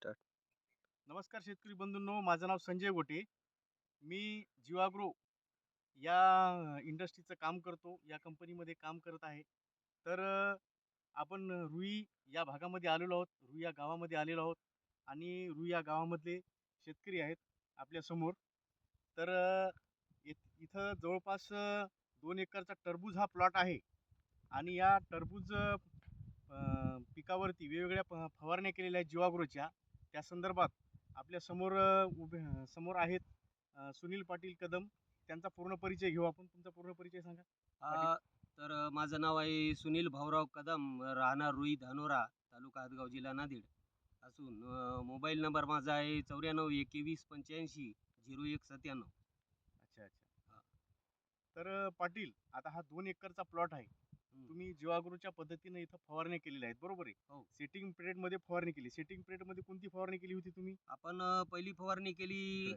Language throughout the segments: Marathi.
स्टार्ट. नमस्कार शेतकरी बंधूंनो, माझं नाव संजय गोटे. मी जीवाग्रो या इंडस्ट्रीचं काम करतो. या कंपनीमध्ये काम करत आहे. तर आपण रुई या भागामध्ये आलेलो आहोत. रुई या गावामध्ये आलेलो आहोत आणि रुई या गावामधले शेतकरी आहेत आपल्या समोर. तर इथं जवळपास 2 एकरचा टरबूज हा प्लॉट आहे आणि या टरबूज पिकावरती वेगवेगळ्या फवारण्या केलेल्या आहेत जीवाग्रोच्या. त्या संदर्भात आपल्या समोर समोर आहेत सुनील पाटील कदम. त्यांचा पूर्ण परिचय घेऊ आपण. तुमचा पूर्ण परिचय सांगा पाटील. माझं नाव आहे सुनील भाऊराव कदम, राहणार रुई धानोरा, तालुका हदगाव, जिल्हा नांदेड असून मोबाईल नंबर माझा आहे 94 21 85 01 97. अच्छा अच्छा. तर पाटील, आता हा 2 एकरचा प्लॉट आहे. तुम्ही जीवाग्रोच्या पद्धतीने इथं फवारणी केलेल्या आहेत, बरोबर आहे? हो. सेटिंग पिरियड मध्ये फवारणी केली. सेटिंग पिरियड मध्ये कोणती फवारणी केली होती तुम्ही? आपण पहिली फवारणी केली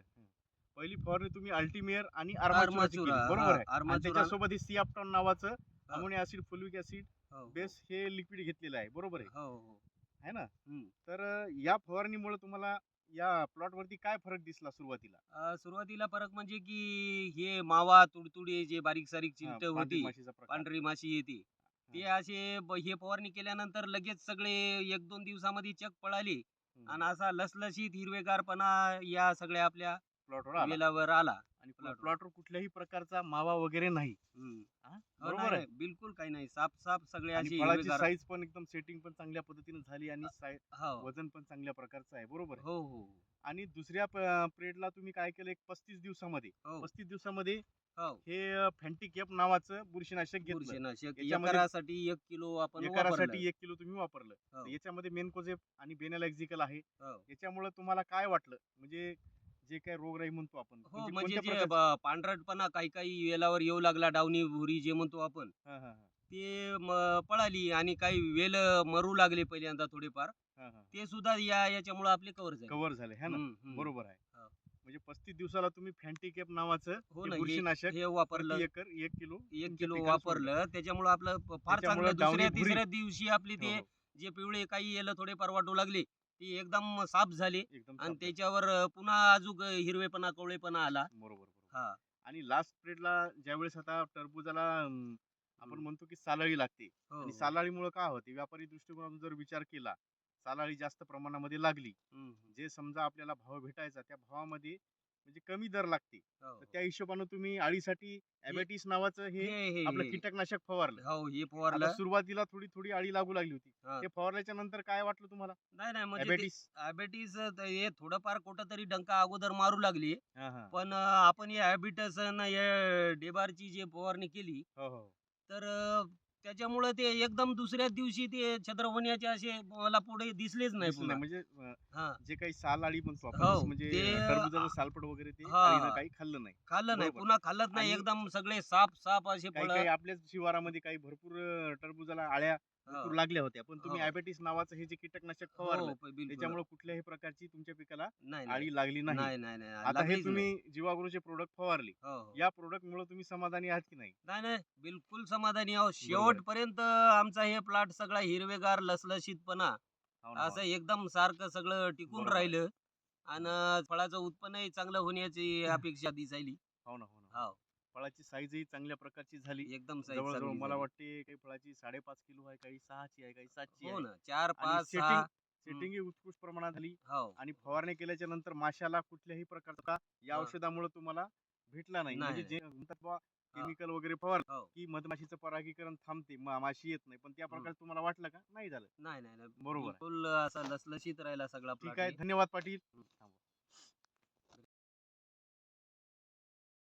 पहिली फवारणी तुम्ही अल्टीमेअर आणि आर्माचुराची केली, आर्माचुरा, बरोबर आहे? आणि आर्माचुरा. त्याच्यासोबत हे सियाप्टॉन नावाचं हा. अमोनिया ऍसिड, फुलिक ऍसिड हो, बेस हे लिक्विड घेतलेलं आहे, बरोबर आहे? हो, हो. है ना? हम्म. तर या फवारणीमुळे तुम्हाला या प्लॉट वरती काय फरक दिसला सुरुवातीला? सुरुवातीला फरक म्हणजे की हे मावा तुडतुडे जे बारीक सारीक हा, चिलट पांढरी होती, माशीचा प्रकार. पांढरी माशी येते, ते असे हे फवारणी केल्यानंतर लगेच सगळे 1-2 दिवसामध्ये चक पळाली आणि असा लसलशीत हिरवेगारपणा या सगळ्या आपल्या प्लॉटवर आला वेलावर आला. आणि plot वर. प्लॉटवर कुठल्याही प्रकारचा मावा वगैरे नाही. हम्म. हा? हो, बरोबर नाही, आहे? नाही, बिलकुल काही नाही, साफ साफ सगळे आणि असे फळाची हिरवेगार. साईज पण एकदम सेटिंग पण चांगल्या पद्धतीने झाली आणि हो, वजन पण चांगल्या प्रकारचं आहे, बरोबर आहे? हो, हो, आणि दुसऱ्या पिरियडला तुम्ही काय केलं, एक 35 दिवसामध्ये हो, 35 दिवसामध्ये हो. हे फॅन्टिकेप नावाचं बुरशीनाशक घेतलं. बुरशीनाशक याच्यामध्ये एकरासाठी 1 किलो आपण एकरासाठी वापरलं. 1 किलो तुम्ही वापरलं. हो, तर याच्यामध्ये मेनकोजेब आणि बेनॅलॅक्झिकल आहे. हो. याच्यामुळे तुम्हाला काय वाटलं, म्हणजे जे काही रोगराई म्हणतो आपण, हो, म्हणजे म्हणजे कोणत्या जे प्रकारची? पांढरटपणा काही काही वेलावर येऊ लागला, डावणी भुरी जे म्हणतो आपण, हा हा ते पळाली आणि काही वेल मरू लागले पहिल्यांदा थोडेफार, हा हा ते सुद्धा याच्यामुळे आपले कव्हर झाले. कव्हर झाले, है ना? हम्म, हम्म. बरोबर आहे. हो. म्हणजे 35 दिवसाला तुम्ही फॅन्टिकेप नावाचं हो हे ना, बुरशीनाशक हे वापरलं, प्रति एकर 1 किलो 1 तुमच्या किलो पिकाला सोडलं. वापरलं, त्याच्यामुळे आपलं फार त्याच्यामुळं चांगलं. डावणी दुसऱ्या भुरी. तिसऱ्या दिवशी आपली हो ते हो, जे पिवळे काही याला थोडेफार वाटू लागले, ते एकदम साफ झाले एकदम आणि साफ झाली. त्याच्यावर पुन्हा अजून हिरवेपणा कवळेपणा आला. बरोबर बरोबर. हा. आणि लास्ट पिरियडला ज्यावेळेस आता टरबूजाला आपण हम्म. म्हणतो की सालाळी लागते. हो, आणि हो. सालाळीमुळे काय होते, व्यापारी दृष्टिकोनातून जर विचार केला, सालाळी जास्त प्रमाणामध्ये लागली, हम्म, हम्म. जे समजा आपल्याला भाव भेटायचा त्या भावामध्ये म्हणजे कमी दर लागते. हो, तर हो. त्या हिशोबानं तुम्ही अळीसाठी ॲबॅटिस नावाचं हे हे हे आपलं हे कीटकनाशक फवारलं. हो, हे आता फवारलं. सुरुवातीला थोडी थोडी अळी लागू लागली होती. हा. ते फवारल्याच्या नंतर काय वाटलं तुम्हाला? नाही नाही, म्हणजे ॲबॅटिस? ॲबेटीस हे थोडंफार कुठंतरी डंका अगोदर मारू लागली, हा हा. पण आपण हे ॲबिटस या डेबारची जे फवारणी केली, हो हो. तर त्याच्यामुळे ते एकदम दुसऱ्याच दिवशी ते छद्र होण्याचे असे मला पुढे दिसलेच नाही दिसलं नाही पुन्हा. म्हणजे हा. जे काही साल अळी म्हणतो आपण, हो, जसं म्हणजे ते टरबूजाचं सालपट वगैरे ते हा, अळीनं काही खाल्लं नाही. खाल्लं नाही, बरोबर. पुन्हा खाल्लंच नाही, आणि एकदम सगळे साफ साफ असे काही फळ. काही आपल्याच शिवारामध्ये काही भरपूर टरबूजाला आळ्या भरपूर लागल्या होत्या, पण तुम्ही हो. ॲबॅटिस नावाचं हे जे कीटकनाशक हो, फवारलं, बिलकुल. त्याच्यामुळे कुठल्याही प्रकारची तुमच्या पिकाला नाही नाही आळी लागली नाही. नाही नाही नाही, आता हे लागलीच नाही. तुम्ही जीवागृहचे प्रोडक्ट फवारले, हो, हो. या प्रोडक्ट मुळे तुम्ही समाधानी आहात की नाही? नाही नाही, बिलकुल समाधानी आहो. शेवटपर्यंत आमचा हे प्लॉट सगळा हिरवेगार लसलशीतपणा हो ना, हो असं ना. एकदम सारखं सगळं टिकून बरोबर आहे. राहिलं आणि फळाचं उत्पन्नही चांगलं होण्याची अपेक्षा दिसायली. हो ना, हो ना. हो, फळाची साईजही चांगल्या प्रकारची झाली. एकदम साईज जवळजवळ चांगली मला झाली. वाटते काही फळाची 5.5 किलो आहे, काही 6ची आहे, काही 7ची हो आहे. ना, 4, आणि 5, 6. सेटिंग सेटिंग ही उत्कृष्ट प्रमाणात झाली. हो. आणि फवारणी केल्याच्या नंतर माशाला कुठल्याही प्रकारचा या हा. औषधामुळे तुम्हाला भेटला नाही. म्हणजे नाही. जे म्हणतात बा हा. केमिकल वगैरे फवारलं हो. की मधमाशीचं परागीकरण थांबते, माशी येत नाही, पण त्या प्रकारे तुम्हाला वाटलं का? नाही झालं. नाही नाही नाही, बरोबर आहे. बिलकुल असा लसलशीत राहिला सगळा ठीक प्लॉट. आहे, धन्यवाद पाटील.